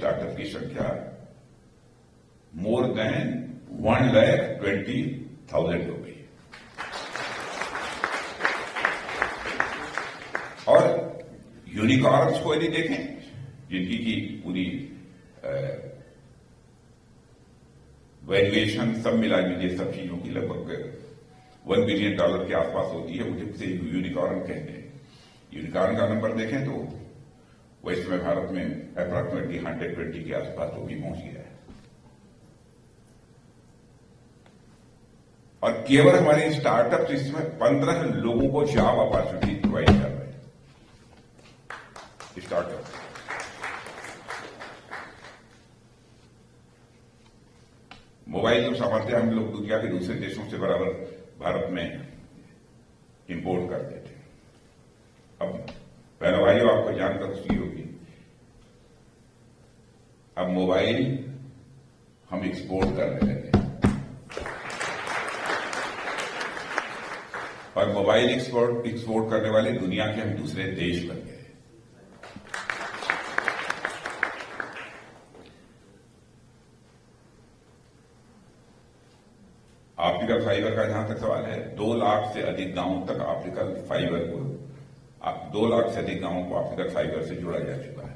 Startup की संख्या more than 1,20,000 हो गई। और यूनिकॉर्न्स को यदि देखें, जिनकी की पूरी वैल्यूएशन सब मिला जुलिए सब चीजों की लगभग $1 बिलियन के आसपास होती है, उसे यूनिकॉर्न कहते हैं। यूनिकॉर्न का नंबर देखें तो वो इस समय भारत में अप्रॉक्सिमेटली 120 के आसपास वो भी पहुंच गया है। और केवल हमारे स्टार्टअप इसमें 15 लोगों को जॉब अपॉर्चुनिटी प्रोवाइड कर रहे हैं स्टार्टअप। मोबाइल तो सामर्थ्य हम लोग दुनिया के दूसरे देशों से बराबर भारत में इंपोर्ट करते थे। अब पहले भाइयों आपको जानकर खुशी होगी, अब मोबाइल हम एक्सपोर्ट करने लगे और मोबाइल एक्सपोर्ट करने वाले दुनिया के हम दूसरे देश बन गए। ऑप्टिकल फाइबर का जहां तक सवाल है, 2 लाख से अधिक गांवों तक ऑप्टिकल फाइबर को 2 लाख से अधिक गांवों को ऑप्टिकल फाइबर से जोड़ा जा चुका है।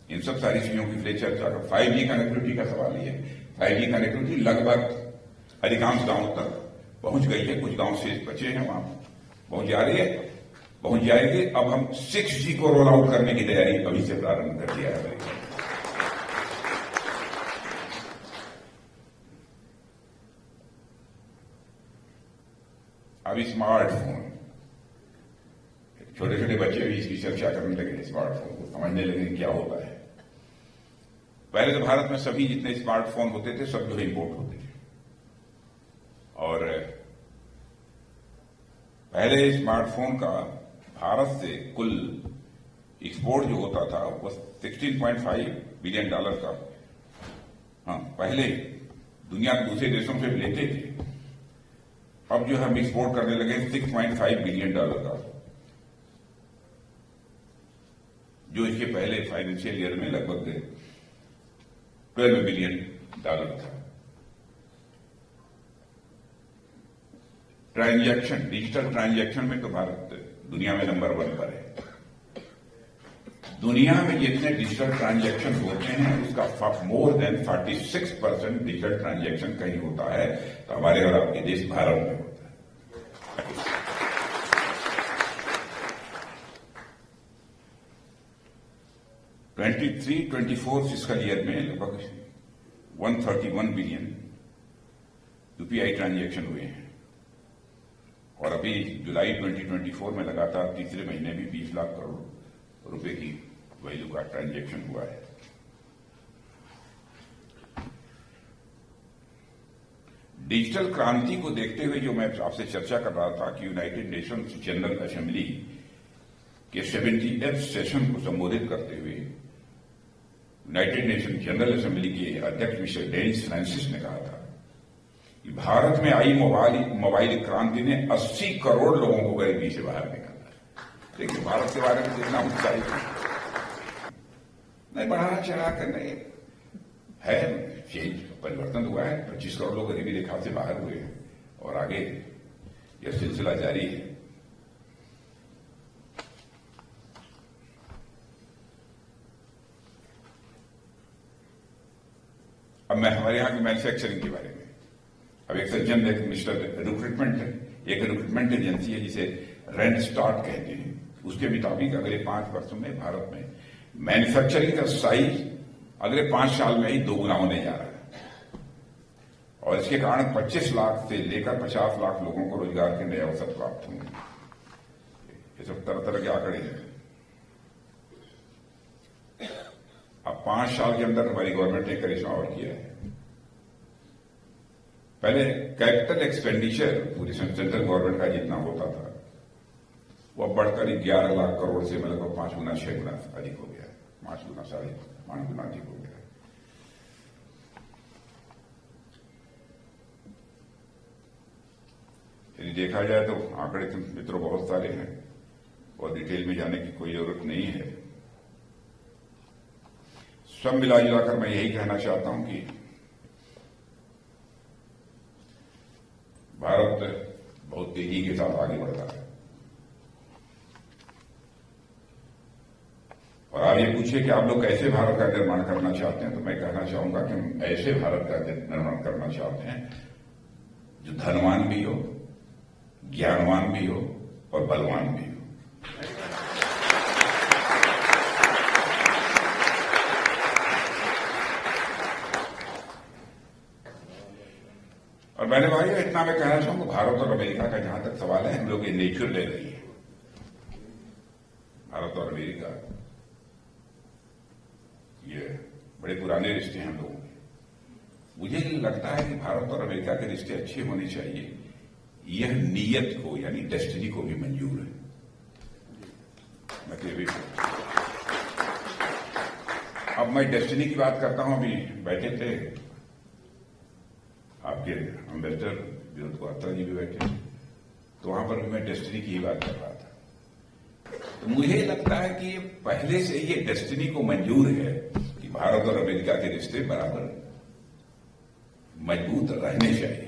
इन सब सारी चीजों की फिर चर्चा कर 5G कनेक्टिविटी का सवाल ही है। 5G कनेक्टिविटी लगभग अधिकांश गांवों तक पहुंच गई है, कुछ गांव से बचे हैं, वहां पहुंच जा रही है, पहुंच जाएगी। अब हम 6G को रोल आउट करने की तैयारी अभी से प्रारंभ कर दिया है। अभी स्मार्टफोन, छोटे छोटे बच्चे भी इसकी चर्चा करने लगे, स्मार्टफोन को समझने लगे क्या होता है। पहले तो भारत में सभी जितने स्मार्टफोन होते थे सब जो इंपोर्ट होते थे, और पहले स्मार्टफोन का भारत से कुल एक्सपोर्ट जो होता था वो $16.5 बिलियन का, हाँ पहले दुनिया के दूसरे देशों से लेते थे। अब जो हम एक्सपोर्ट करने लगे $6.5 बिलियन का, जो इसके पहले फाइनेंशियल ईयर में लगभग $12 बिलियन था। ट्रांजैक्शन, डिजिटल ट्रांजैक्शन में तो भारत दुनिया में नंबर 1 पर है। दुनिया में जितने डिजिटल ट्रांजैक्शन होते हैं उसका मोर देन 46% डिजिटल ट्रांजैक्शन कहीं होता है तो हमारे और आपके देश भारत में होता है। 23-24 फिस्कल ईयर में लगभग 131 बिलियन यूपीआई ट्रांजैक्शन हुए हैं, और अभी जुलाई 2024 में लगातार तीसरे महीने भी 20 लाख करोड़ रुपए की वैल्यू का ट्रांजैक्शन हुआ है। डिजिटल क्रांति को देखते हुए जो मैं आपसे चर्चा कर रहा था कि यूनाइटेड नेशंस जनरल असेंबली के 70th सेशन को संबोधित करते हुए यूनाइटेड नेशन जनरल असेंबली के अध्यक्ष मिस्टर डेनिस फ्रांसिस ने कहा था कि भारत में आई मोबाइल क्रांति ने 80 करोड़ लोगों को गरीबी से बाहर निकाला। देखिए भारत के बारे में कितना उत्साहित नहीं, बढ़ा चढ़ा कर नहीं है, चेंज परिवर्तन हुआ है। 25 करोड़ लोग गरीबी रेखा से बाहर हुए हैं और आगे यह सिलसिला जारी है। अब मैं हमारे यहां की मैन्युफैक्चरिंग के बारे में, अब एक सज्जन एक मिस्टर रिक्रूटमेंट है, एक रिक्रूटमेंट एजेंसी है जिसे रेंट स्टार्ट कहते हैं, उसके मुताबिक अगले 5 वर्षों में भारत में मैन्युफैक्चरिंग का साइज अगले 5 साल में ही 2 गुना होने जा रहा है, और इसके कारण 25 लाख से लेकर 50 लाख लोगों को रोजगार के नए अवसर प्राप्त होंगे। ये सब तरह तरह के आंकड़े हैं। अब 5 साल के अंदर हमारी गवर्नमेंट ने करिश्मा और किया है। पहले कैपिटल एक्सपेंडिचर पूरी सेंट्रल गवर्नमेंट का जितना होता था वो अब बढ़कर 11 लाख करोड़ से मतलब 5 गुना 6 गुना अधिक हो गया है, 5 गुना 5.5 गुना अधिक हो गया है। यदि देखा जाए तो आंकड़े तो मित्रों बहुत सारे हैं और डिटेल में जाने की कोई जरूरत नहीं है। सब मिला जुलाकर मैं यही कहना चाहता हूं कि भारत बहुत तेजी के साथ आगे बढ़ रहा है। और आप ये पूछिए कि आप लोग कैसे भारत का निर्माण करना चाहते हैं, तो मैं कहना चाहूंगा कि हम ऐसे भारत का निर्माण करना चाहते हैं जो धनवान भी हो, ज्ञानवान भी हो और बलवान भी हो। और मैंने भाई इतना मैं कहना चाहूंगा, भारत और अमेरिका का जहां तक सवाल है, हम लोग ये नेचर ले रही है। भारत और अमेरिका ये बड़े पुराने रिश्ते हैं हम लोगों के। मुझे लगता है कि भारत और अमेरिका के रिश्ते अच्छे होने चाहिए, यह नीयत को यानी डेस्टिनी को भी मंजूर है। मैं भी अब मैं डेस्टिनी की बात करता हूं। अभी बैठे थे आपके अम्बेसडर विनोद क्वात्रा जी भी बैठे, तो वहां पर भी मैं डेस्टिनी की ही बात कर रहा था। तो मुझे लगता है कि ये पहले से ये डेस्टिनी को मंजूर है कि भारत और अमेरिका के रिश्ते बराबर मजबूत रहने चाहिए,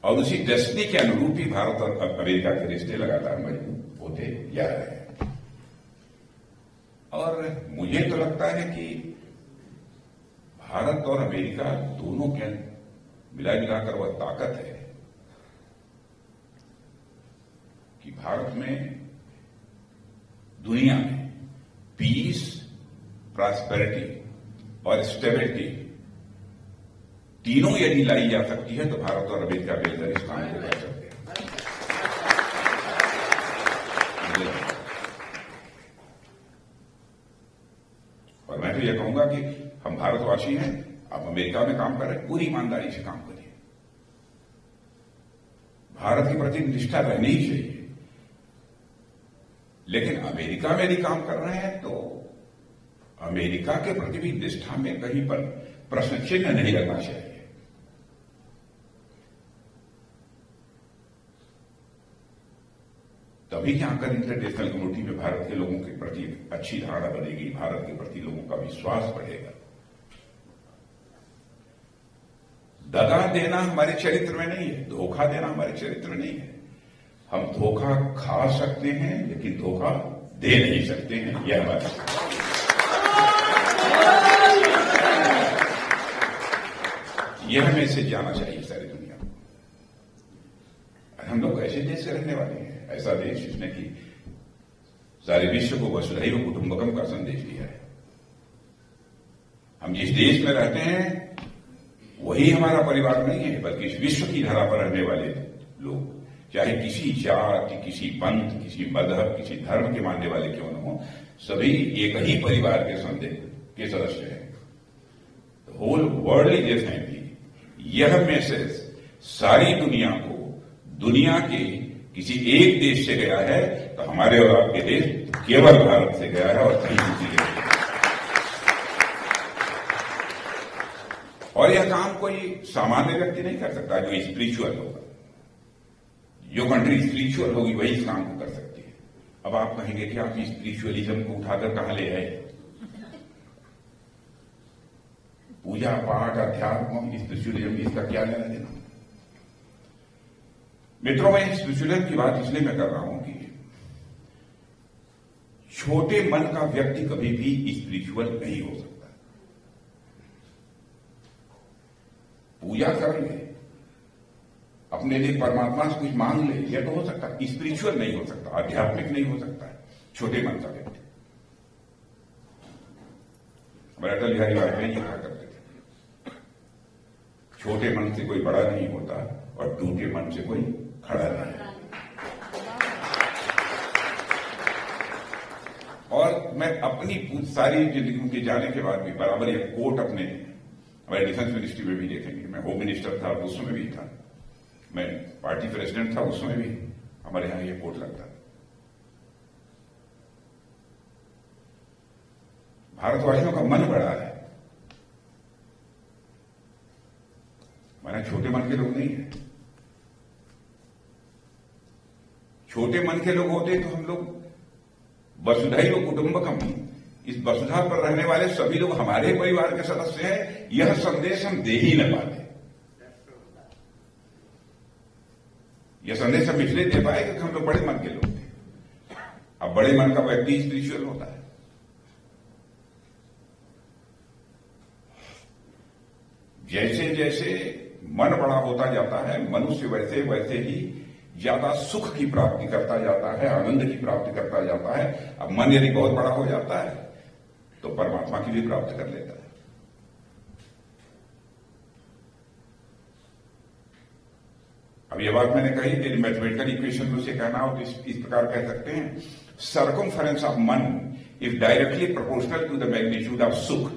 और उसी डेस्टिनी के अनुरूप ही भारत और अमेरिका के रिश्ते लगातार मजबूत होते जा रहे हैं। और मुझे तो लगता है कि भारत और अमेरिका दोनों के मिला मिलाकर वह ताकत है कि भारत में, दुनिया में पीस, प्रॉस्पेरिटी और स्टेबिलिटी तीनों यदि लाई जा सकती है तो भारत और अमेरिका मिलकर इस काम को कर सकते हैं। और मैं तो यह कहूंगा कि हम भारतवासी हैं, आप अमेरिका में काम कर रहे हैं, पूरी ईमानदारी से काम करिए। भारत के प्रति निष्ठा रहनी ही चाहिए, लेकिन अमेरिका में यदि काम कर रहे हैं तो अमेरिका के प्रति भी निष्ठा में कहीं पर प्रश्न चिन्ह नहीं लगना चाहिए। तभी जाकर इंटरनेशनल कम्युनिटी में भारत के लोगों के प्रति अच्छी धारणा बनेगी, भारत के प्रति लोगों का विश्वास बढ़ेगा। दगा देना हमारे चरित्र में नहीं है, धोखा देना हमारे चरित्र में नहीं है। हम धोखा खा सकते हैं लेकिन धोखा दे नहीं सकते हैं, यह हमारा। यह हमें से जाना चाहिए सारी दुनिया को। हम लोग ऐसे देश से रहने वाले हैं, ऐसा देश जिसने कि सारे विश्व को वसुधैव कुटुंबकम का संदेश दिया है। हम जिस देश में रहते हैं वही हमारा परिवार नहीं है, बल्कि इस विश्व की धरा पर रहने वाले लोग, चाहे किसी जाति, किसी पंथ, किसी मजहब, किसी धर्म के मानने वाले क्यों न हो, सभी एक ही परिवार के सदस्य हैं। Whole world is a family. यह मैसेज सारी दुनिया को, दुनिया के किसी एक देश से गया है तो हमारे और आपके देश केवल भारत से गया है और कहीं दूसरी जगह। और यह काम कोई सामान्य व्यक्ति नहीं कर सकता, जो स्पिरिचुअल होगा। जो कंट्री स्पिरिचुअल होगी वही इस काम को कर सकती है। अब आप कहेंगे कि आप स्पिरिचुअलिज्म को उठाकर कहां ले आए? पूजा पाठ, अध्यात्म, स्पिरिचुअलिज्म, इसका क्या लेना देना? मित्रों, मैं स्पिरिचुअलिज्म की बात इसलिए मैं कर रहा हूं कि छोटे मन का व्यक्ति कभी भी स्पिरिचुअल नहीं हो सकता। पूजा कर ले, अपने लिए परमात्मा से कुछ मांग ले, यह तो हो सकता है, स्पिरिचुअल नहीं हो सकता, आध्यात्मिक नहीं हो सकता है छोटे मन का व्यक्ति। हमारे अटल बिहारी वाजपेयी जी कहा करते थे, छोटे मन से कोई बड़ा नहीं होता और टूटे मन से कोई खड़ा नहीं। और मैं अपनी सारी जिंदगी के जाने के बाद भी बराबर यह कोट अपने हमारे डिफेंस मिनिस्ट्री में भी देखेंगे। मैं होम मिनिस्टर था उस समय भी था, मैं पार्टी प्रेसिडेंट था उस समय भी, हमारे यहां यह कोट लगता था। भारतवासियों का मन बड़ा है, हमारे छोटे मन के लोग नहीं है। छोटे मन के लोग होते तो हम लोग वसुधैव कुटुंबकम, इस वसुधा पर रहने वाले सभी लोग हमारे परिवार के सदस्य हैं, यह संदेश हम दे ही न पाते। यह संदेश हम इसलिए दे पाए क्योंकि हम लोग बड़े मन के लोग थे। अब बड़े मन का व्यक्ति स्पिरिचुअल होता है। जैसे जैसे मन बड़ा होता जाता है, मनुष्य वैसे वैसे ही ज्यादा सुख की प्राप्ति करता जाता है, आनंद की प्राप्ति करता जाता है। अब मन यदि बहुत बड़ा हो जाता है तो परमात्मा की भी प्राप्ति कर लेता है। अब ये बात मैंने कही कि मैथमेटिकल इक्वेशन में उसे कहना हो तो इस प्रकार कह सकते हैं, सर्कमफरेंस ऑफ मन is directly proportional to the magnitude of सुख।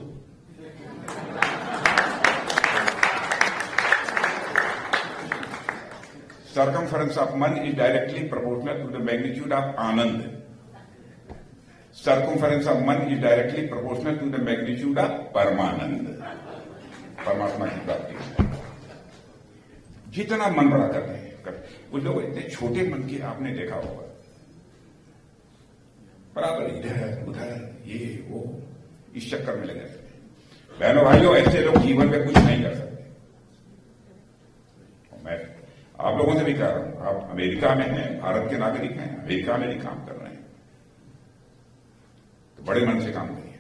Circumference of मन is directly proportional to the magnitude of Anand. Circumference of मन is directly proportional to the magnitude of परमानंद, परमात्मा की प्राप्ति। जितना मन बड़ा करते हैं, कुछ लोग इतने छोटे मन के आपने देखा होगा, बराबर इधर उधर ये वो इस चक्कर में लगे रहते हैं। बहनों भाइयों, ऐसे लोग जीवन में कुछ नहीं कर सकते। मैं आप लोगों से भी कह रहा हूं, आप अमेरिका में हैं, भारत के नागरिक हैं, अमेरिका में भी काम कर रहे हैं, तो बड़े मन से काम करिए।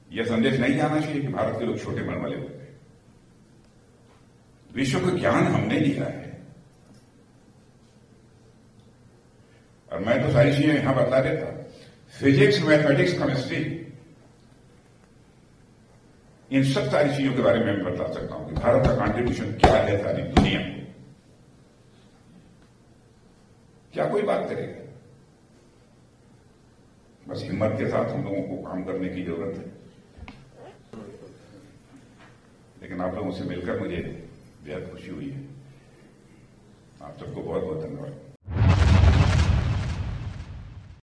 यह संदेश नहीं जाना चाहिए कि भारत के लोग छोटे मन वाले होते हैं। विश्व को ज्ञान हमने दिया है, और मैं तो सारी चीजें यहां बता देता। फिजिक्स, मैथमेटिक्स, केमिस्ट्री, इन सब सारी चीजों के बारे में मैं बता सकता हूं कि भारत का कंट्रीब्यूशन क्या है सारी दुनिया में। क्या कोई बात करेगा? बस हिम्मत के साथ हम लोगों को काम करने की जरूरत है। लेकिन आप लोगों से मिलकर मुझे बेहद खुशी हुई है। आप सबको बहुत बहुत धन्यवाद।